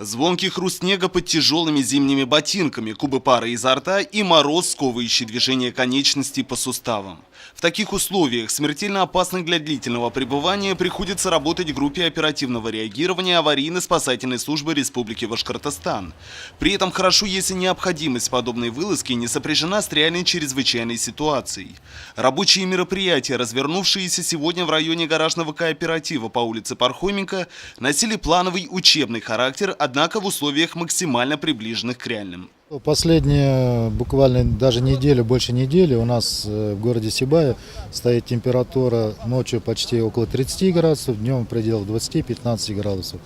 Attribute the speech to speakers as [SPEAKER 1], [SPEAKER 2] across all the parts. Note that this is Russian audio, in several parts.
[SPEAKER 1] Звонкий хруст снега под тяжелыми зимними ботинками, кубы пара изо рта и мороз, сковывающий движение конечностей по суставам. В таких условиях, смертельно опасных для длительного пребывания, приходится работать группе оперативного реагирования аварийно-спасательной службы Республики Башкортостан. При этом хорошо, если необходимость подобной вылазки не сопряжена с реальной чрезвычайной ситуацией. Рабочие мероприятия, развернувшиеся сегодня в районе гаражного кооператива по улице Пархоменко, носили плановый учебный характер, однако в условиях максимально приближенных к реальным.
[SPEAKER 2] Последние буквально даже неделю, больше недели у нас в городе Сибая стоит температура ночью почти около 30 градусов, днем в пределах 20-15 градусов.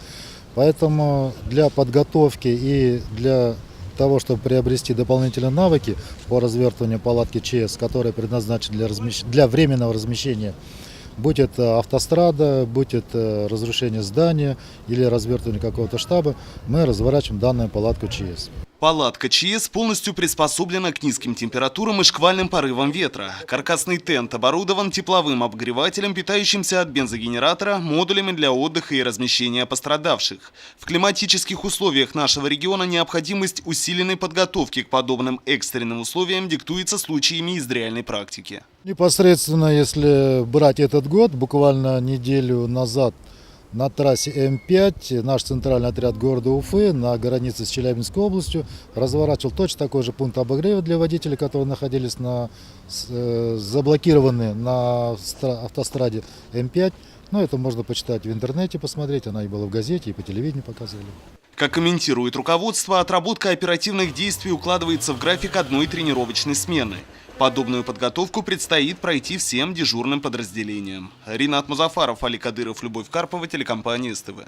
[SPEAKER 2] Поэтому для подготовки и для того, чтобы приобрести дополнительные навыки по развертыванию палатки ЧС, которые предназначены для временного размещения, будь это автострада, будь это разрушение здания или развертывание какого-то штаба, мы разворачиваем данную палатку ЧС.
[SPEAKER 1] Палатка ЧС полностью приспособлена к низким температурам и шквальным порывам ветра. Каркасный тент оборудован тепловым обогревателем, питающимся от бензогенератора, модулями для отдыха и размещения пострадавших. В климатических условиях нашего региона необходимость усиленной подготовки к подобным экстренным условиям диктуется случаями из реальной практики.
[SPEAKER 2] Непосредственно, если брать этот год, буквально неделю назад на трассе М5 наш центральный отряд города Уфы на границе с Челябинской областью разворачивал точно такой же пункт обогрева для водителей, которые находились заблокированы на автостраде М5. Но это можно почитать в интернете, посмотреть, она и была в газете, и по телевидению показывали.
[SPEAKER 1] Как комментирует руководство, отработка оперативных действий укладывается в график одной тренировочной смены. Подобную подготовку предстоит пройти всем дежурным подразделениям. Ринат Музафаров, Али Кадыров, Любовь Карпова, телекомпания СТВ.